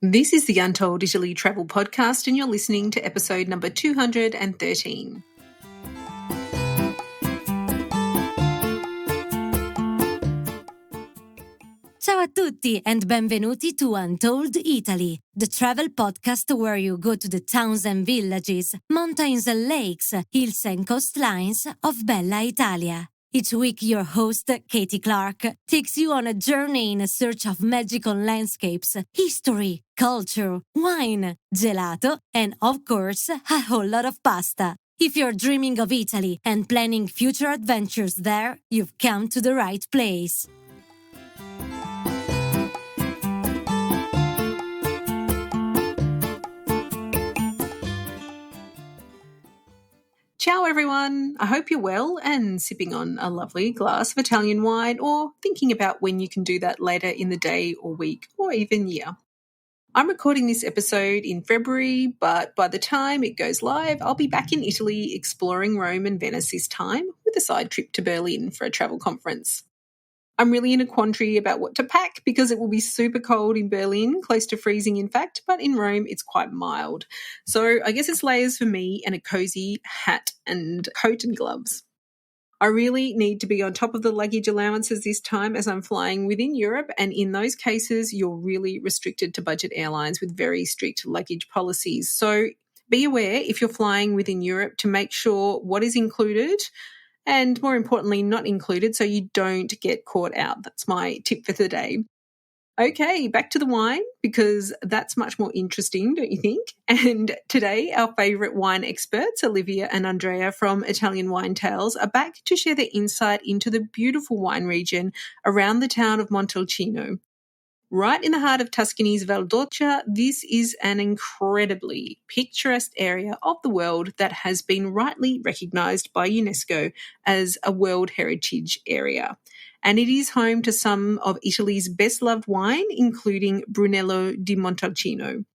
This is the Untold Italy travel podcast, and you're listening to episode number 213. Ciao a tutti and benvenuti to Untold Italy, the travel podcast where you go to the towns and villages, mountains and lakes, hills and coastlines of Bella Italia. Each week, your host, Katie Clark, takes you on a journey in search of magical landscapes, history, culture, wine, gelato, and, of course, a whole lot of pasta. If you're dreaming of Italy and planning future adventures there, you've come to the right place. Ciao everyone! I hope you're well and sipping on a lovely glass of Italian wine or thinking about when you can do that later in the day or week or even year. I'm recording this episode in February, but by the time it goes live, I'll be back in Italy exploring Rome and Venice this time with a side trip to Berlin for a travel conference. I'm really in a quandary about what to pack because it will be super cold in Berlin, close to freezing in fact, but in Rome it's quite mild. So I guess it's layers for me and a cozy hat and coat and gloves. I really need to be on top of the luggage allowances this time as I'm flying within Europe, and in those cases you're really restricted to budget airlines with very strict luggage policies. So be aware if you're flying within Europe to make sure what is included and more importantly, not included so you don't get caught out. That's my tip for the day. Okay, back to the wine because that's much more interesting, don't you think? And today our favourite wine experts, Olivia and Andrea from Italian Wine Tales, are back to share their insight into the beautiful wine region around the town of Montalcino. Right in the heart of Tuscany's Val d'Orcia, this is an incredibly picturesque area of the world that has been rightly recognised by UNESCO as a World Heritage Area. And it is home to some of Italy's best-loved wine, including Brunello di Montalcino.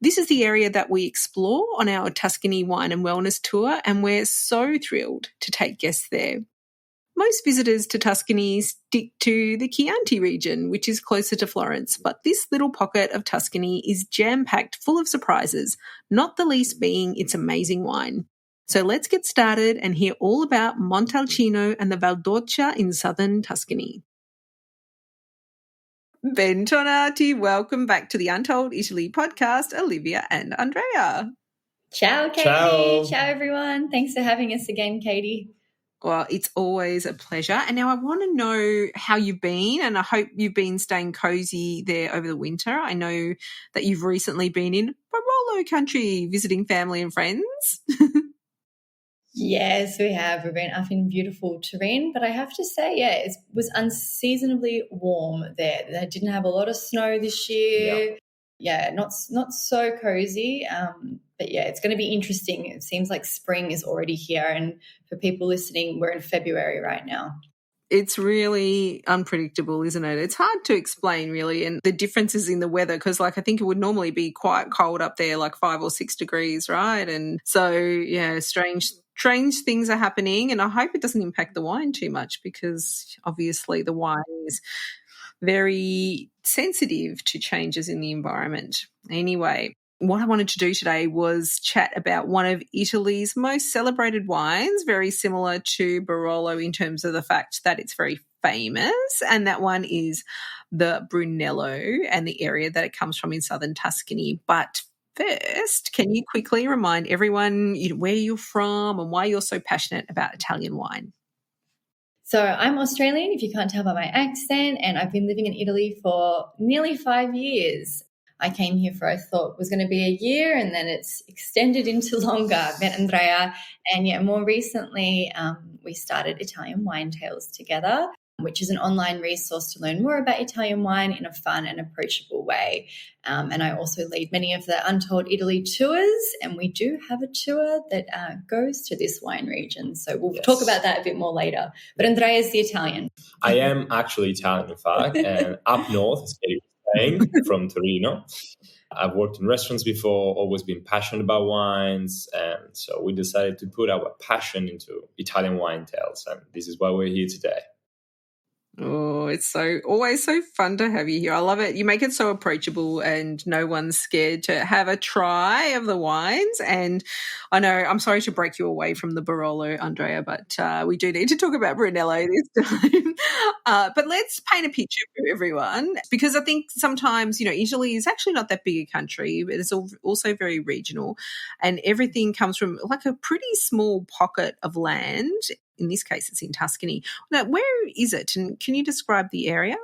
This is the area that we explore on our Tuscany Wine and Wellness Tour, and we're so thrilled to take guests there. Most visitors to Tuscany stick to the Chianti region, which is closer to Florence, but this little pocket of Tuscany is jam-packed full of surprises, not the least being its amazing wine. So let's get started and hear all about Montalcino and the Val d'Orcia in southern Tuscany. Bentornati, welcome back to the Untold Italy podcast, Olivia and Andrea. Ciao, Katie. Ciao, everyone. Thanks for having us again, Katie. Well, it's always a pleasure. And now I want to know how you've been, and I hope you've been staying cozy there over the winter. I know that you've recently been in Barolo country visiting family and friends. Yes, we have. We've been up in beautiful Turin, but I have to say, it was unseasonably warm there. They didn't have a lot of snow this year. Yeah, not so cozy. But yeah, it's going to be interesting. It seems like spring is already here. And for people listening, we're in February right now. It's really unpredictable, isn't it? It's hard to explain really, and the differences in the weather because I think it would normally be quite cold up there, like 5 or 6 degrees, right? And so, yeah, strange things are happening, and I hope it doesn't impact the wine too much because obviously the wine is very sensitive to changes in the environment. Anyway, what I wanted to do today was chat about one of Italy's most celebrated wines, very similar to Barolo in terms of the fact that it's very famous, and that one is the Brunello and the area that it comes from in southern Tuscany. But first, can you quickly remind everyone where you're from and why you're so passionate about Italian wine? So I'm Australian, if you can't tell by my accent, and I've been living in Italy for nearly 5 years. I came here for, I thought, was going to be a year, and then it's extended into longer. I met Andrea, and more recently we started Italian Wine Tales together, which is an online resource to learn more about Italian wine in a fun and approachable way. And I also lead many of the Untold Italy tours, and we do have a tour that goes to this wine region. So we'll talk about that a bit more later. But Andrea is the Italian. I am actually Italian, in fact, and up north, as Katie was saying, from Torino. I've worked in restaurants before, always been passionate about wines, and so we decided to put our passion into Italian Wine Tales, and this is why we're here today. Oh, it's always so fun to have you here. I love it. You make it so approachable and no one's scared to have a try of the wines. And I know I'm sorry to break you away from the Barolo, Andrea, but we do need to talk about Brunello this time. But let's paint a picture for everyone, because I think sometimes, Italy is actually not that big a country, but it's also very regional, and everything comes from like a pretty small pocket of land. In this case, it's in Tuscany. Now, where is it? And can you describe the area?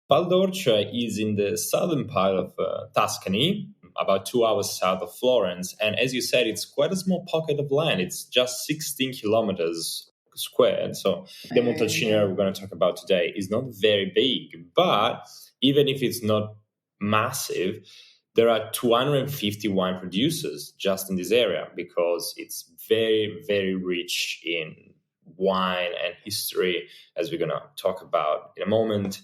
Val d'Orcia is in the southern part of Tuscany, about 2 hours south of Florence. And as you said, it's quite a small pocket of land. It's just 16 kilometers squared. So the Montalcino area we're going to talk about today is not very big. But even if it's not massive, there are 250 wine producers just in this area, because it's very, very rich in wine and history, as we're going to talk about in a moment.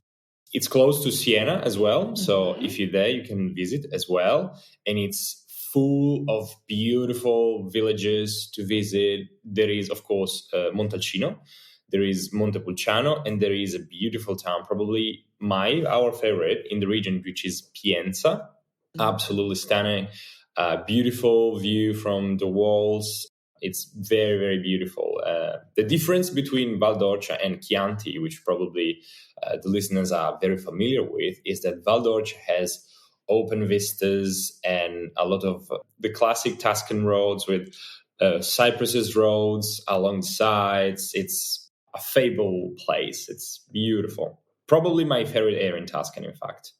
It's close to Siena as well. So if you're there, you can visit as well. And it's full of beautiful villages to visit. There is, of course, Montalcino. There is Montepulciano, and there is a beautiful town, probably our favorite in the region, which is Pienza. Absolutely stunning. Beautiful view from the walls. It's very, very beautiful. The difference between Val d'Orcia and Chianti, which probably the listeners are very familiar with, is that Val d'Orcia has open vistas and a lot of the classic Tuscan roads with cypresses roads along the sides. It's a fable place. It's beautiful. Probably my favorite area in Tuscany, in fact.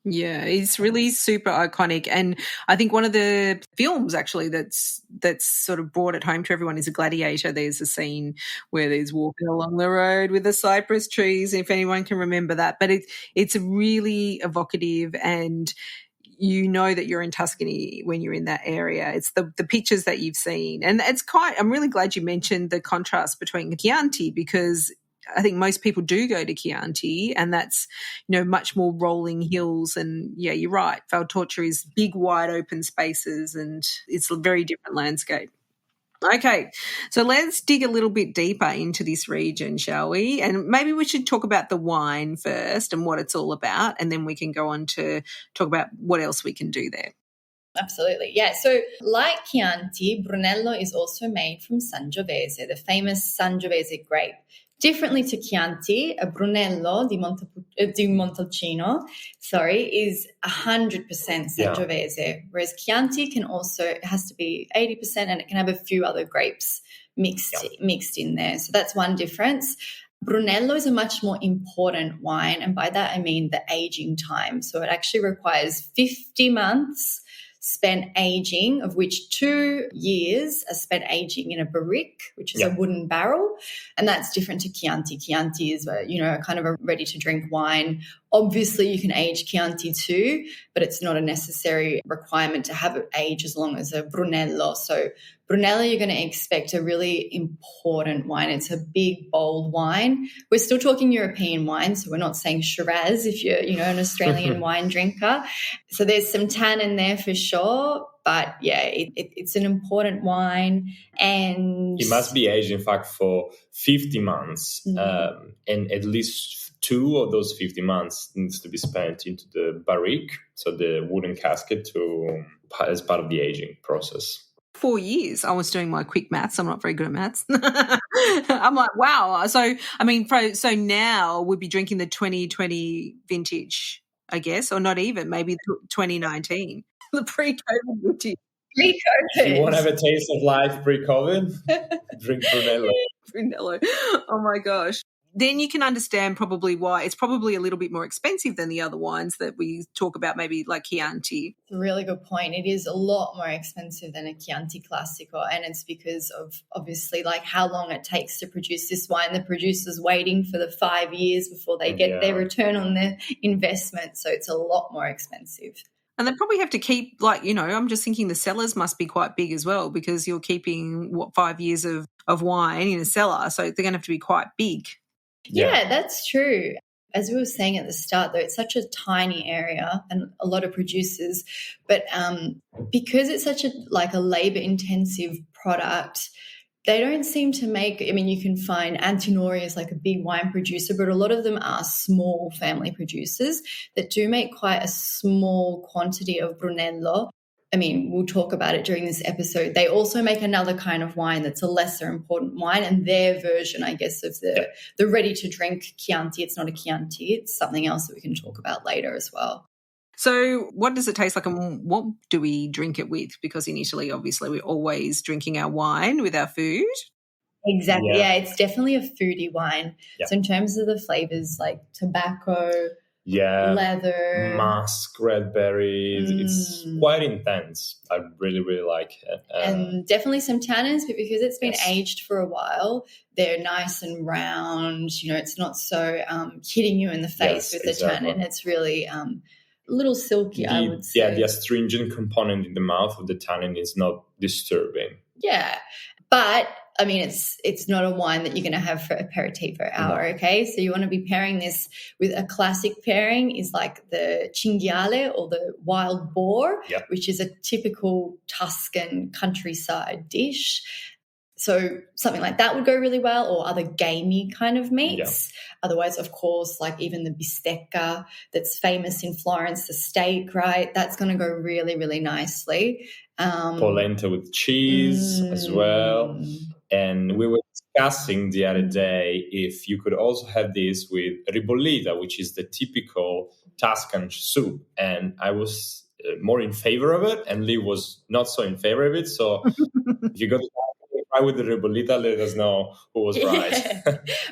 Yeah, it's really super iconic. And I think one of the films actually that's sort of brought it home to everyone is A Gladiator. There's a scene where there's walking along the road with the cypress trees, if anyone can remember that. But it's really evocative, and you know that you're in Tuscany when you're in that area. It's the pictures that you've seen. And I'm really glad you mentioned the contrast between Chianti, because I think most people do go to Chianti, and that's, much more rolling hills. And yeah, you're right. Val d'Orcia is big, wide open spaces, and it's a very different landscape. Okay, so let's dig a little bit deeper into this region, shall we? And maybe we should talk about the wine first and what it's all about, and then we can go on to talk about what else we can do there. Absolutely. Yeah. So like Chianti, Brunello is also made from Sangiovese, the famous Sangiovese grape. Differently to Chianti, a Brunello di Montalcino, is 100% Sangiovese, whereas Chianti has to be 80%, and it can have a few other grapes mixed in there. So that's one difference. Brunello is a much more important wine, and by that I mean the aging time. So it actually requires 50 months spent aging, of which 2 years are spent aging in a barrique, which is a wooden barrel. And that's different to Chianti. Chianti is, kind of a ready-to-drink wine. Obviously, you can age Chianti too, but it's not a necessary requirement to have it age as long as a Brunello. So Brunello, you're going to expect a really important wine. It's a big, bold wine. We're still talking European wine, so we're not saying Shiraz if you're, an Australian wine drinker. So there's some tannin there for sure. But yeah, it's an important wine, and it must be aged, in fact, for 50 months, and at least 2 of those 50 months needs to be spent into the barrique, so the wooden casket, as part of the aging process. 4 years. I was doing my quick maths. I'm not very good at maths. I'm like, wow. So, so now we'd be drinking the 2020 vintage, I guess, or not even, maybe 2019, the pre-COVID vintage. Pre-COVID. If you want to have a taste of life pre-COVID, drink Brunello. Brunello. Oh, my gosh. Then you can understand probably why it's probably a little bit more expensive than the other wines that we talk about, maybe like Chianti. It's a really good point. It is a lot more expensive than a Chianti Classico, and it's because of obviously like how long it takes to produce this wine. The producer's waiting for the 5 years before they get their return on their investment, so it's a lot more expensive. And they probably have to keep, I'm just thinking the cellars must be quite big as well, because you're keeping, 5 years of wine in a cellar, so they're going to have to be quite big. Yeah, that's true. As we were saying at the start, though, it's such a tiny area and a lot of producers, but because it's such a labor-intensive product, They don't seem to make, I mean, you can find Antinori is like a big wine producer, but a lot of them are small family producers that do make quite a small quantity of Brunello. I mean, we'll talk about it during this episode. They also make another kind of wine that's a lesser important wine, and their version, I guess, of the ready-to-drink Chianti. It's not a Chianti. It's something else that we can talk about later as well. So what does it taste like and what do we drink it with? Because in Italy, obviously, we're always drinking our wine with our food. Exactly. Yeah, it's definitely a foodie wine. Yeah. So in terms of the flavors, like tobacco, leather, musk, red berries, it's quite intense. I really, really like it. And definitely some tannins, but because it's been aged for a while, they're nice and round. You know, it's not so hitting you in the face with the tannin. It's really a little silky, I would say. Yeah, the astringent component in the mouth of the tannin is not disturbing. Yeah, but I mean, it's not a wine that you're going to have for aperitivo hour, okay? So you want to be pairing this with a classic pairing is like the cinghiale or the wild boar, which is a typical Tuscan countryside dish. So something like that would go really well, or other gamey kind of meats. Otherwise, of course, like even the bistecca that's famous in Florence, the steak, right? That's going to go really, really nicely. Polenta with cheese as well. And we were discussing the other day if you could also have this with ribollita, which is the typical Tuscan soup. And I was more in favor of it, and Lee was not so in favor of it. So if you go to try with the ribollita, let us know who was right.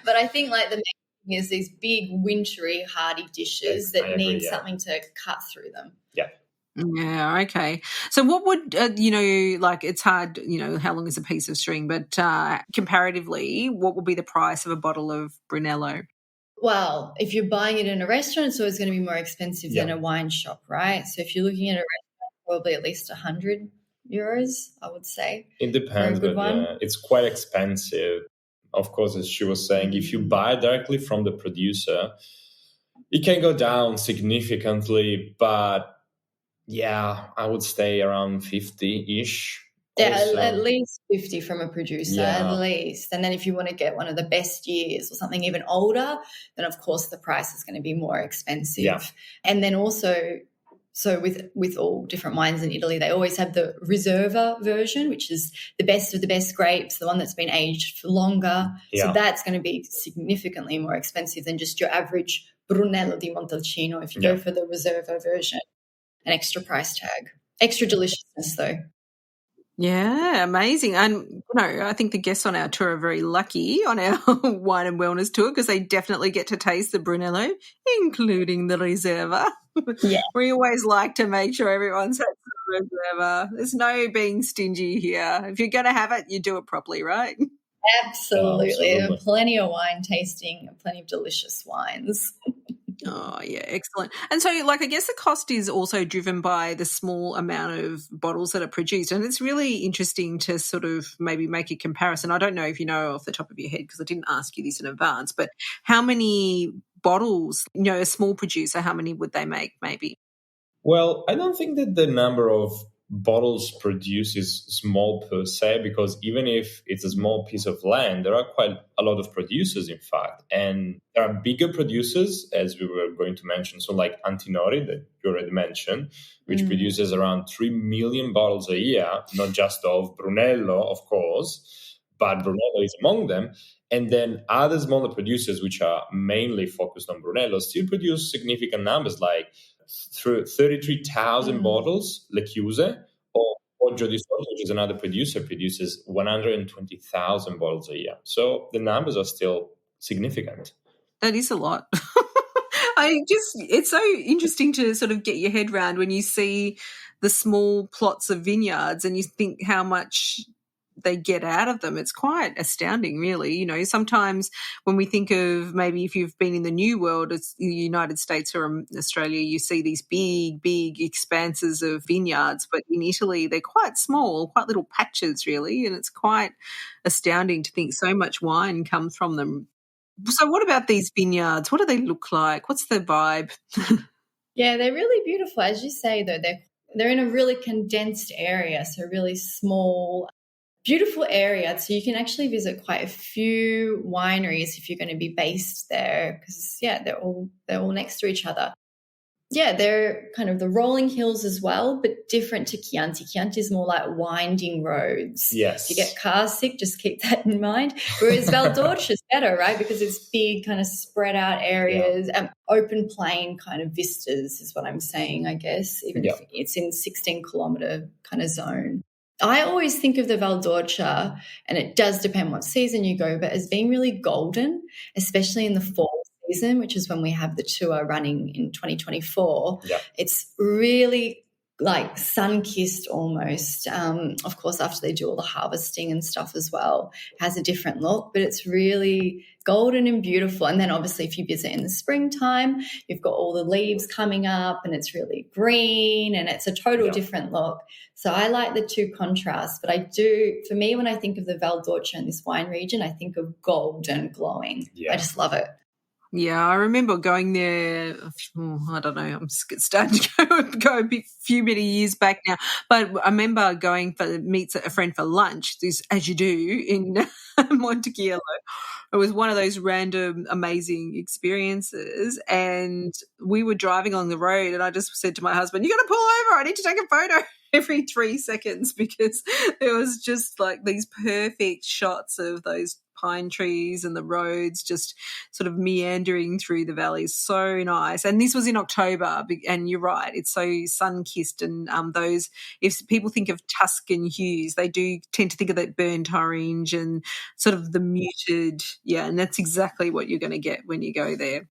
But I think like the main thing is these big wintry hearty dishes that need something to cut through them. Yeah, okay. So what would, like it's hard, how long is a piece of string, but comparatively, what would be the price of a bottle of Brunello? Well, if you're buying it in a restaurant, it's always going to be more expensive than a wine shop, right? So if you're looking at a restaurant, probably at least €100, I would say. It depends, but it's quite expensive. Of course, as she was saying, if you buy directly from the producer, it can go down significantly, but I would stay around 50-ish. Yeah, at least 50 from a producer, at least. And then if you want to get one of the best years or something even older, then of course the price is going to be more expensive. Yeah. And then also, so with all different wines in Italy, they always have the Riserva version, which is the best of the best grapes, the one that's been aged for longer. Yeah. So that's going to be significantly more expensive than just your average Brunello di Montalcino if you go for the Riserva version. An extra price tag. Extra deliciousness, though. Yeah, amazing. And, I think the guests on our tour are very lucky on our wine and wellness tour because they definitely get to taste the Brunello, including the Riserva. Yeah. We always like to make sure everyone's had the Riserva. There's no being stingy here. If you're going to have it, you do it properly, right? Absolutely. And plenty of wine tasting, plenty of delicious wines. Oh, yeah, excellent. And so, I guess the cost is also driven by the small amount of bottles that are produced. And it's really interesting to sort of maybe make a comparison. I don't know if you know off the top of your head because I didn't ask you this in advance, but how many bottles, a small producer, how many would they make maybe? Well, I don't think that the number of bottles produced is small per se, because even if it's a small piece of land, there are quite a lot of producers, in fact. And there are bigger producers, as we were going to mention, so like Antinori that you already mentioned, which produces around 3 million bottles a year, not just of Brunello, of course, but Brunello is among them. And then other smaller producers, which are mainly focused on Brunello, still produce significant numbers, like 33,000 bottles, Le Chiuse, or Poggio di Sotto, which is another producer, produces 120,000 bottles a year. So the numbers are still significant. That is a lot. It's so interesting to sort of get your head around when you see the small plots of vineyards and you think how much they get out of them. It's quite astounding, really. Sometimes when we think of maybe if you've been in the New World, it's the United States or Australia, you see these big expanses of vineyards, but in Italy they're quite small, quite little patches really, and it's quite astounding to think so much wine comes from them. So what about these vineyards? What do they look like? What's the vibe? Yeah, they're really beautiful. As you say, though, they're in a really condensed area, so really small. beautiful area. So you can actually visit quite a few wineries if you're going to be based there because, they're all next to each other. Yeah, they're kind of the rolling hills as well, but different to Chianti. Chianti is more like winding roads. Yes. If you get car sick, just keep that in mind. Whereas Val d'Orcia is better, right? Because it's big, kind of spread out areas, open plain kind of vistas is what I'm saying, I guess, even if it's in 16-kilometer kind of zone. I always think of the Val d'Orcia, and it does depend what season you go, but as being really golden, especially in the fall season, which is when we have the tour running in 2024. It's really like sun-kissed almost. Of course, after they do all the harvesting and stuff as well, it has a different look, but it's really golden and beautiful. And then obviously if you visit in the springtime, you've got all the leaves coming up and it's really green and it's a total different look. So I like the two contrasts, but for me, when I think of the Val d'Orcia in this wine region, I think of gold and glowing. I just love it. Yeah, I remember going there, I don't know, I'm starting to go a few many years back now, but I remember going for meet a friend for lunch, as you do in Montechiello. It was one of those random amazing experiences, and we were driving along the road and I just said to my husband, "You got to pull over, I need to take a photo." Every 3 seconds because there was just like these perfect shots of those pine trees and the roads just sort of meandering through the valleys. So nice. And this was in October, and you're right, it's so sun-kissed, and those, if people think of Tuscan hues, they do tend to think of that burnt orange and sort of the muted, and that's exactly what you're going to get when you go there.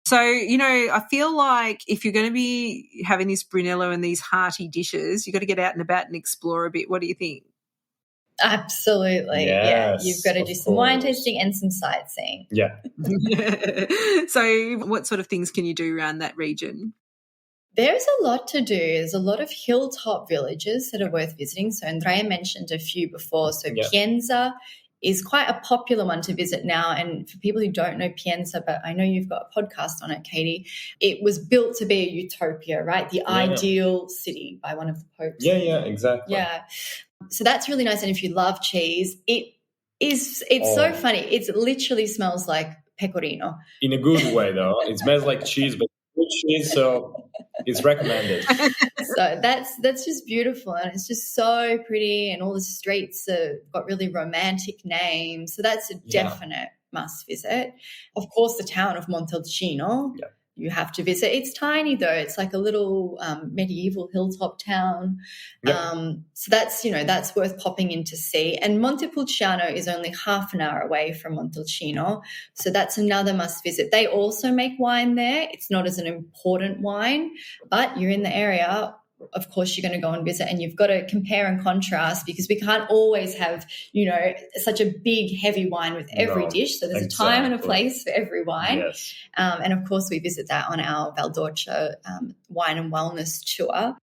So, I feel like if you're going to be having this Brunello and these hearty dishes, you've got to get out and about and explore a bit. What do you think? Absolutely. Yes, you've got to do some wine tasting and some sightseeing. So what sort of things can you do around that region? There's a lot to do. There's a lot of hilltop villages that are worth visiting. So Andrea mentioned a few before. So Pienza is quite a popular one to visit now. And for people who don't know Pienza, but I know you've got a podcast on it, Katie, it was built to be a utopia, right? The ideal city by one of the popes. Yeah, exactly. Yeah. So that's really nice. And if you love cheese, it's so funny. It literally smells like pecorino. In a good way, though. It smells like cheese, but good cheese, so it's recommended. So that's just beautiful, and it's just so pretty, and all the streets have got really romantic names. So that's a definite must visit. Of course, the town of Montalcino. You have to visit. It's tiny though. It's like a little medieval hilltop town. So that's worth popping in to see. And Montepulciano is only half an hour away from Montalcino. So that's another must visit. They also make wine there. It's not as an important wine, but you're in the area. Of course, you're going to go and visit, and you've got to compare and contrast because we can't always have, such a big, heavy wine with every dish. So there's a time and a place for every wine. Yes. And, of course, we visit that on our Val d'Orcia wine and wellness tour.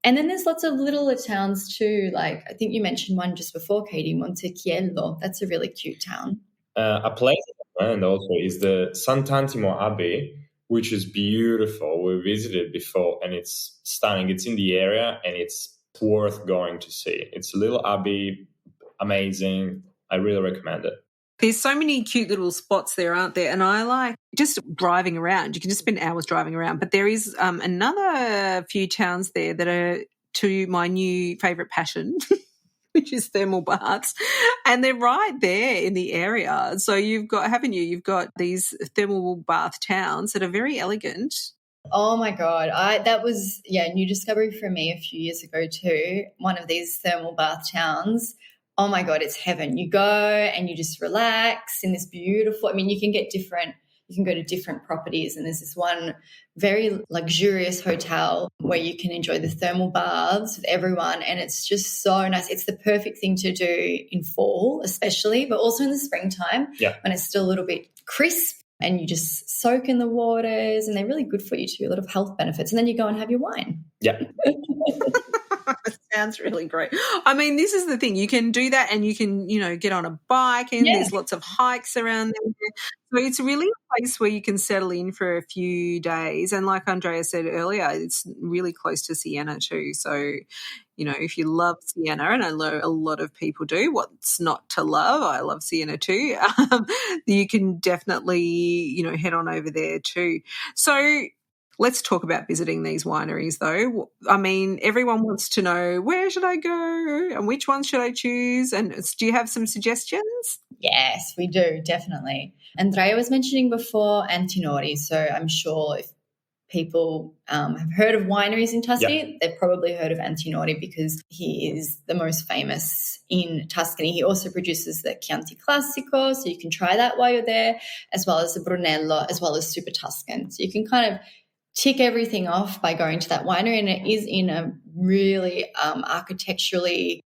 And then there's lots of littler towns too. Like I think you mentioned one just before, Katie, Montechiello. That's a really cute town. A place I recommend also is the Sant'Antimo Abbey, which is beautiful. We visited before and it's stunning. It's in the area and it's worth going to see. It's a little abbey, amazing. I really recommend it. There's so many cute little spots there, aren't there? And I like just driving around. You can just spend hours driving around. But there is another few towns there that are to my new favourite passion, which is thermal baths. And they're right there in the area. So you've got these thermal bath towns that are very elegant. Oh my God. That was new discovery for me a few years ago too. One of these thermal bath towns. Oh my God, it's heaven. You go and you just relax in this beautiful, you can go to different properties, and there's this one very luxurious hotel where you can enjoy the thermal baths with everyone, and it's just so nice. It's the perfect thing to do in fall especially, but also in the springtime when it's still a little bit crisp and you just soak in the waters, and they're really good for you too, a lot of health benefits. And then you go and have your wine. Yeah. It sounds really great. This is the thing. You can do that and you can, get on a bike, and there's lots of hikes around there. So it's really a place where you can settle in for a few days. And like Andrea said earlier, it's really close to Siena too. So, if you love Siena, and I know a lot of people do, what's not to love? I love Siena too. You can definitely, head on over there too. So let's talk about visiting these wineries though. I mean, everyone wants to know, where should I go and which one should I choose? And do you have some suggestions? Yes, we do, definitely. Andrea was mentioning before Antinori, so I'm sure if people have heard of wineries in Tuscany, they've probably heard of Antinori because he is the most famous in Tuscany. He also produces the Chianti Classico, so you can try that while you're there, as well as the Brunello, as well as Super Tuscan. So you can kind of tick everything off by going to that winery, and it is in a really architecturally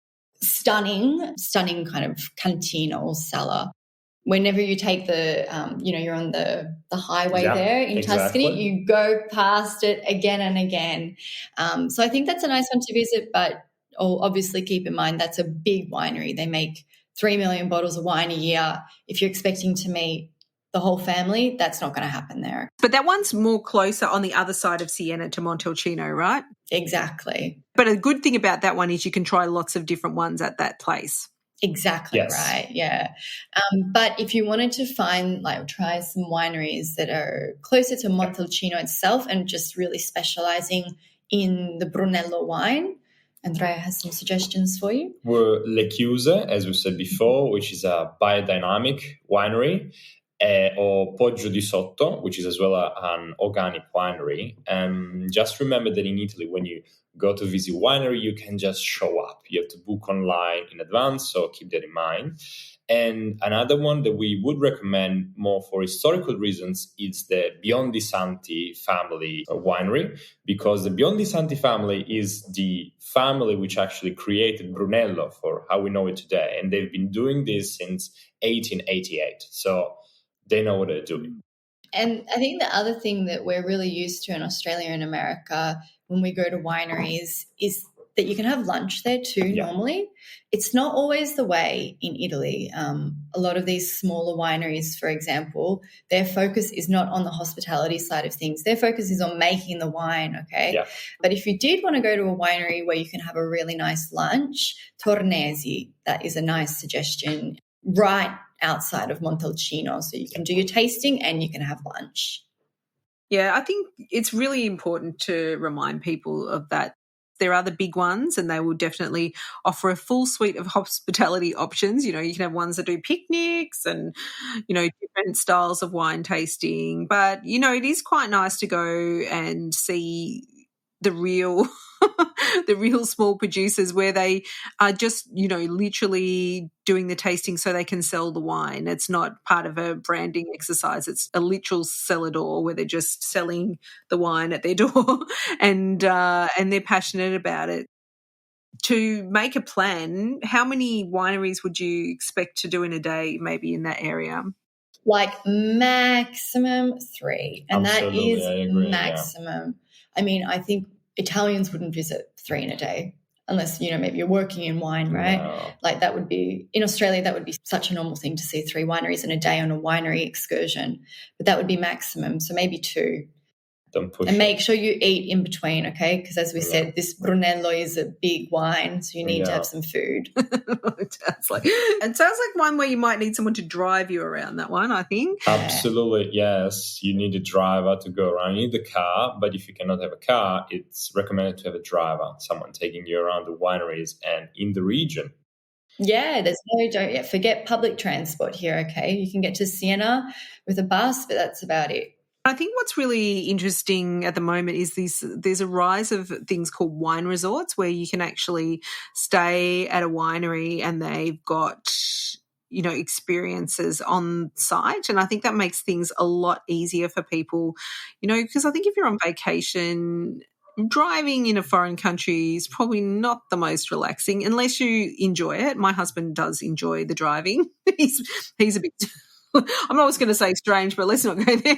stunning kind of cantina or cellar. Whenever you take the, you're on the highway there in Tuscany, you go past it again and again. So I think that's a nice one to visit, but obviously keep in mind that's a big winery. They make 3 million bottles of wine a year. If you're expecting to meet the whole family, that's not going to happen there. But that one's more closer on the other side of Siena to Montalcino, right? Exactly. But a good thing about that one is you can try lots of different ones at that place. Exactly right, yeah. But if you wanted to try some wineries that are closer to Montalcino itself and just really specializing in the Brunello wine, Andrea has some suggestions for you. We're Le Chiuse, as we said before, which is a biodynamic winery, or Poggio di Sotto, which is as well an organic winery. Just remember that in Italy, when you go to visit winery, you can just show up. You have to book online in advance, so keep that in mind. And another one that we would recommend more for historical reasons is the Biondi Santi family winery, because the Biondi Santi family is the family which actually created Brunello for how we know it today. And they've been doing this since 1888. So they know what they're doing. And I think the other thing that we're really used to in Australia and America when we go to wineries is that you can have lunch there too normally. It's not always the way in Italy. A lot of these smaller wineries, for example, their focus is not on the hospitality side of things. Their focus is on making the wine, okay? Yeah. But if you did want to go to a winery where you can have a really nice lunch, Tornesi, that is a nice suggestion, right outside of Montalcino. So you can do your tasting and you can have lunch. Yeah, I think it's really important to remind people of that. There are the big ones and they will definitely offer a full suite of hospitality options. You can have ones that do picnics and, different styles of wine tasting. But, it is quite nice to go and see the real the real small producers where they are just, literally doing the tasting so they can sell the wine. It's not part of a branding exercise. It's a literal cellar door where they're just selling the wine at their door and they're passionate about it. To make a plan, how many wineries would you expect to do in a day, maybe in that area? Like maximum 3. And Absolutely, that is maximum. Yeah. I mean, I think Italians wouldn't visit 3 in a day unless, maybe you're working in wine, right? No. Like that would be, in Australia, that would be such a normal thing to see 3 wineries in a day on a winery excursion. But that would be maximum. So maybe 2. Don't push and make sure you eat in between, okay? Because as we said, this Brunello is a big wine, so you need to have some food. It sounds like one where you might need someone to drive you around, that one, I think. Absolutely, yes. You need a driver to go around. You need the car, but if you cannot have a car, it's recommended to have a driver, someone taking you around the wineries and in the region. Yeah, don't forget public transport here, okay? You can get to Siena with a bus, but that's about it. I think what's really interesting at the moment is there's a rise of things called wine resorts where you can actually stay at a winery and they've got, experiences on site. And I think that makes things a lot easier for people, because I think if you're on vacation, driving in a foreign country is probably not the most relaxing unless you enjoy it. My husband does enjoy the driving. He's a bit... I'm always going to say strange, but let's not go there.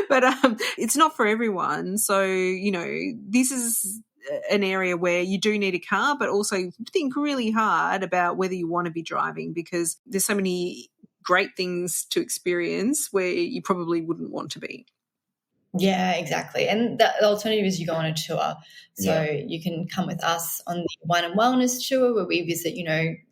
But it's not for everyone. So, this is an area where you do need a car, but also think really hard about whether you want to be driving because there's so many great things to experience where you probably wouldn't want to be. Yeah, exactly. And the alternative is you go on a tour. So you can come with us on the Wine and Wellness tour where we visit,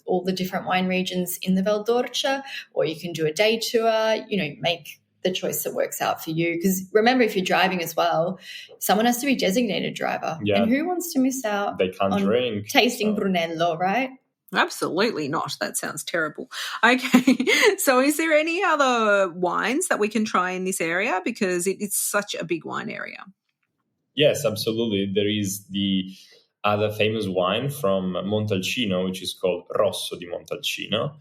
all the different wine regions in the Val d'Orcia, or you can do a day tour, make the choice that works out for you. Because remember, if you're driving as well, someone has to be designated driver. Yeah. And who wants to miss out They can't on drink. tasting Brunello, right? Absolutely not. That sounds terrible. Okay. So is there any other wines that we can try in this area? Because it's such a big wine area. Yes, absolutely. There is the other famous wine from Montalcino, which is called Rosso di Montalcino.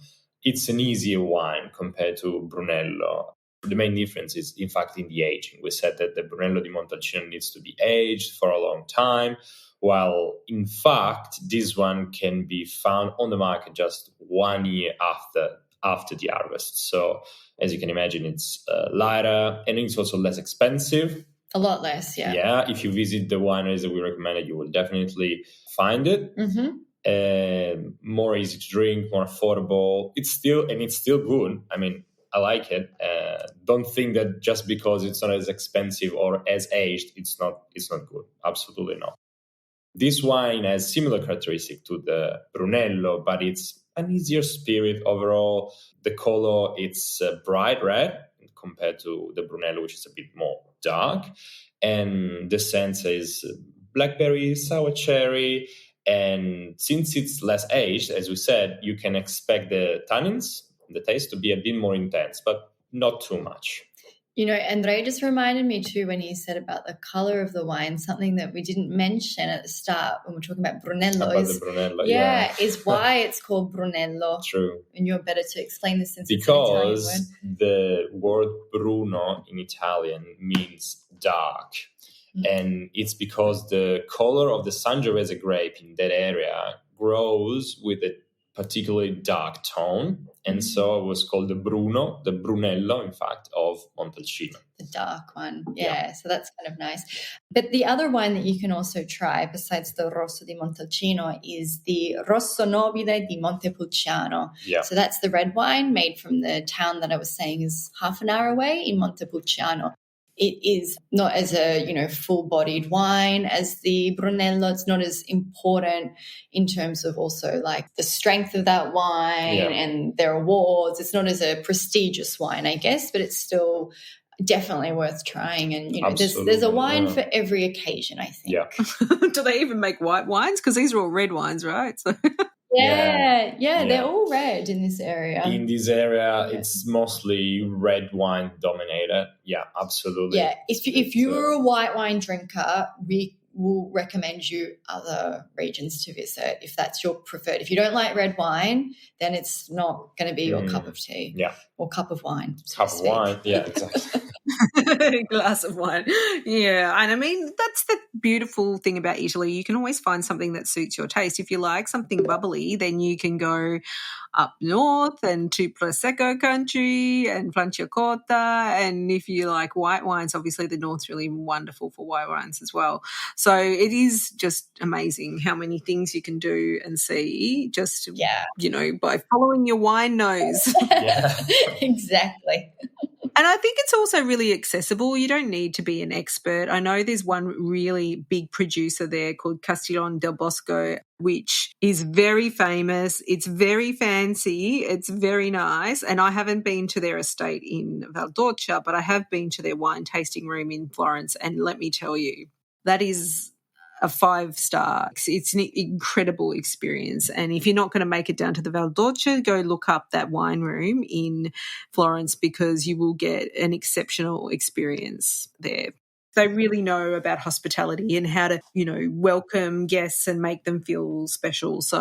It's an easier wine compared to Brunello. The main difference is, in fact, in the aging. We said that the Brunello di Montalcino needs to be aged for a long time, while, in fact, this one can be found on the market just 1 year after the harvest. So, as you can imagine, it's lighter and it's also less expensive. A lot less, yeah. Yeah, if you visit the wineries that we recommended, you will definitely find it. More easy to drink, more affordable. It's still good. I mean, I like it. Don't think that just because it's not as expensive or as aged, it's not good. Absolutely not. This wine has similar characteristic to the Brunello, but it's an easier spirit overall. The color, it's bright red compared to the Brunello, which is a bit more dark. And the sense is blackberry, sour cherry. And since it's less aged, as we said, you can expect the tannins, the taste to be a bit more intense, but not too much. Andrea just reminded me too when he said about the color of the wine, something that we didn't mention at the start when we're talking about Brunello. The Brunello, is why it's called Brunello. True. And you're better to explain this since it's an Italian word. Because the word Bruno in Italian means dark. And it's because the color of the Sangiovese grape in that area grows with a particularly dark tone. And so it was called the Brunello, in fact, of Montalcino. The dark one. Yeah, so that's kind of nice. But the other wine that you can also try, besides the Rosso di Montalcino, is the Rosso Nobile di Montepulciano. Yeah. So that's the red wine made from the town that I was saying is half an hour away in Montepulciano. It is not as a, full-bodied wine as the Brunello. It's not as important in terms of also like the strength of that wine and their awards. It's not as a prestigious wine, I guess, but it's still definitely worth trying. And, there's a wine for every occasion, I think. Yeah. Do they even make white wines? Because these are all red wines, right? So Yeah, they're all red in this area. In this area, it's mostly red wine dominated. Yeah, absolutely. Yeah, if you're a white wine drinker, we will recommend you other regions to visit if that's your preferred. If you don't like red wine, then it's not going to be your cup of tea. Yeah. Or cup of wine. Cup of wine, yeah, exactly. Glass of wine. Yeah. And I mean, that's the beautiful thing about Italy. You can always find something that suits your taste. If you like something bubbly, then you can go up north and to Prosecco country and Franciacorta. And if you like white wines, obviously the north's really wonderful for white wines as well. So it is just amazing how many things you can do and see just, by following your wine nose. Yeah. Exactly. And I think it's also really accessible. You don't need to be an expert. I know there's one really big producer there called Castiglione del Bosco, which is very famous. It's very fancy. It's very nice. And I haven't been to their estate in Val d'Orcia, but I have been to their wine tasting room in Florence. And let me tell you, that is a 5-star. It's an incredible experience. And if you're not going to make it down to the Val d'Orcia, go look up that wine room in Florence because you will get an exceptional experience there. They really know about hospitality and how to, welcome guests and make them feel special. So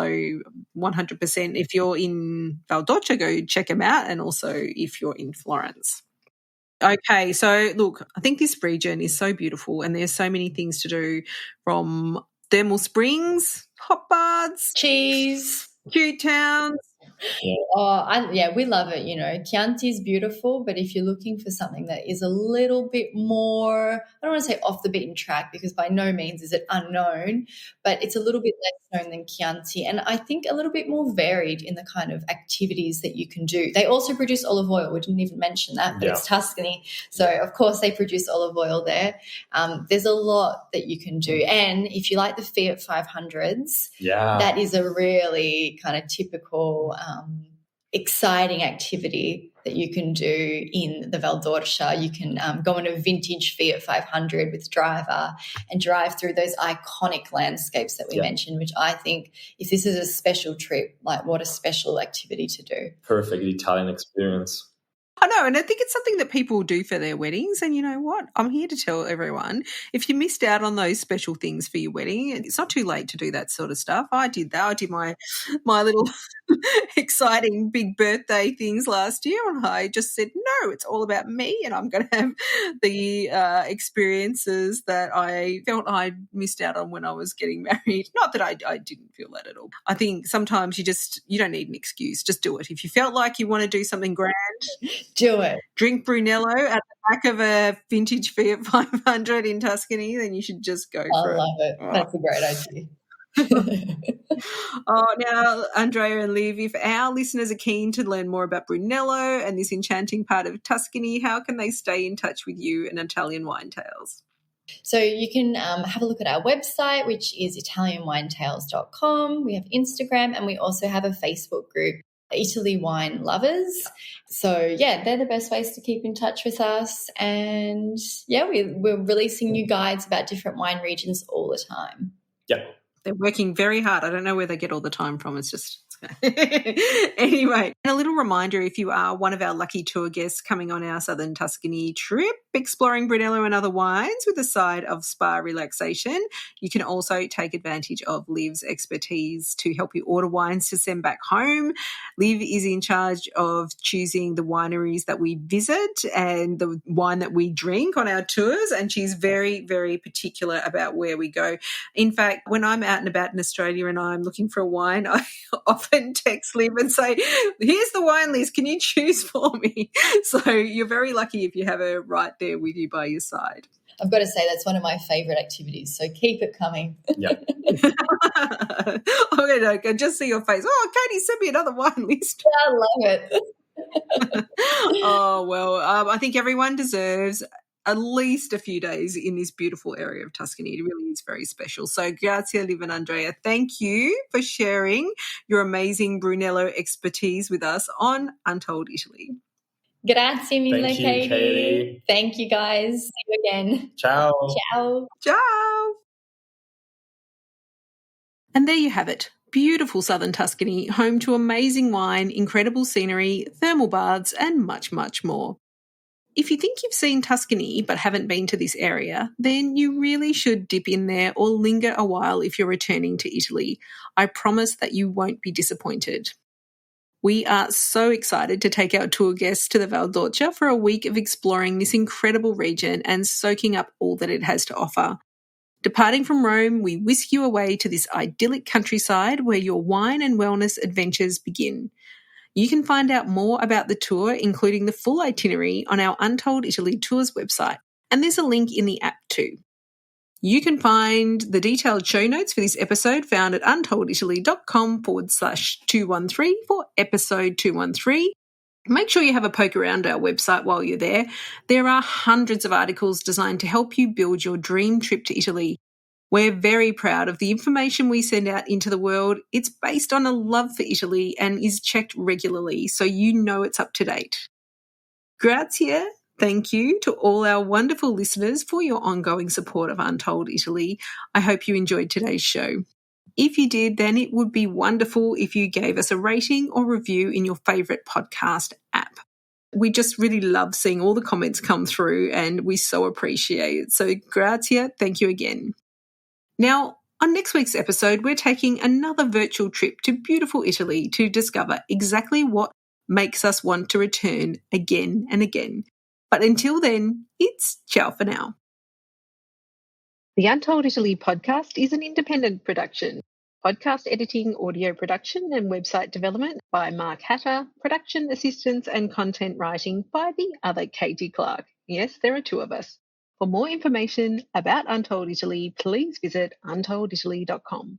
100%, if you're in Val d'Orcia, go check them out. And also if you're in Florence. Okay, so look, I think this region is so beautiful and there's so many things to do, from thermal springs, hot baths, cheese, cute towns, We love it. Chianti is beautiful, but if you're looking for something that is a little bit more, I don't want to say off the beaten track because by no means is it unknown, but it's a little bit less known than Chianti. And I think a little bit more varied in the kind of activities that you can do. They also produce olive oil. We didn't even mention that, but it's Tuscany. So, of course, they produce olive oil there. There's a lot that you can do. And if you like the Fiat 500s, that is a really kind of typical exciting activity that you can do in the Val d'Orcia. You can go on a vintage Fiat 500 with driver and drive through those iconic landscapes that we mentioned, which I think if this is a special trip, like what a special activity to do. Perfect Italian experience. I know, and I think it's something that people do for their weddings. And you know what? I'm here to tell everyone, if you missed out on those special things for your wedding, it's not too late to do that sort of stuff. I did that. I did my little exciting big birthday things last year, and I just said, no, it's all about me, and I'm going to have the experiences that I felt I missed out on when I was getting married. Not that I didn't feel that at all. I think sometimes you don't need an excuse. Just do it. If you felt like you want to do something grand, do it. Drink Brunello at the back of a vintage Fiat 500 in Tuscany, then you should just go for it. I love it. That's a great idea. Now, Andrea and Liv, if our listeners are keen to learn more about Brunello and this enchanting part of Tuscany, how can they stay in touch with you and Italian Wine Tales? So you can have a look at our website, which is italianwinetales.com. We have Instagram, and we also have a Facebook group, Italy Wine Lovers. So, they're the best ways to keep in touch with us. And, we're releasing new guides about different wine regions all the time. Yeah. They're working very hard. I don't know where they get all the time from. It's just anyway. And a little reminder, if you are one of our lucky tour guests coming on our Southern Tuscany trip, exploring Brunello and other wines with a side of spa relaxation, you can also take advantage of Liv's expertise to help you order wines to send back home. Liv is in charge of choosing the wineries that we visit and the wine that we drink on our tours, and she's very, very particular about where we go. In fact, when I'm out and about in Australia and I'm looking for a wine, I often text Liv and say, here's the wine list, can you choose for me? So you're very lucky if you have her right there with you by your side. I've got to say that's one of my favourite activities, so keep it coming. Yeah. I can just see your face. Oh, Katie, send me another wine list. I love it. Oh, well, I think everyone deserves at least a few days in this beautiful area of Tuscany. It really is very special. So grazie, Liv and Andrea. Thank you for sharing your amazing Brunello expertise with us on Untold Italy. Grazie mille, Thank you, Katie. Thank you, guys. See you again. Ciao. Ciao. Ciao. And there you have it. Beautiful southern Tuscany, home to amazing wine, incredible scenery, thermal baths, and much, much more. If you think you've seen Tuscany but haven't been to this area, then you really should dip in there or linger a while if you're returning to Italy. I promise that you won't be disappointed. We are so excited to take our tour guests to the Val d'Orcia for a week of exploring this incredible region and soaking up all that it has to offer. Departing from Rome, we whisk you away to this idyllic countryside where your wine and wellness adventures begin. You can find out more about the tour, including the full itinerary, on our Untold Italy Tours website, and there's a link in the app too. You can find the detailed show notes for this episode found at untolditaly.com/213 for episode 213. Make sure you have a poke around our website while you're there. There are hundreds of articles designed to help you build your dream trip to Italy. We're very proud of the information we send out into the world. It's based on a love for Italy and is checked regularly, so you know it's up to date. Grazie. Thank you to all our wonderful listeners for your ongoing support of Untold Italy. I hope you enjoyed today's show. If you did, then it would be wonderful if you gave us a rating or review in your favourite podcast app. We just really love seeing all the comments come through, and we so appreciate it. So grazie. Thank you again. Now, on next week's episode, we're taking another virtual trip to beautiful Italy to discover exactly what makes us want to return again and again. But until then, it's ciao for now. The Untold Italy podcast is an independent production. Podcast editing, audio production, and website development by Mark Hatter. Production assistance and content writing by the other Katie Clark. Yes, there are two of us. For more information about Untold Italy, please visit untolditaly.com.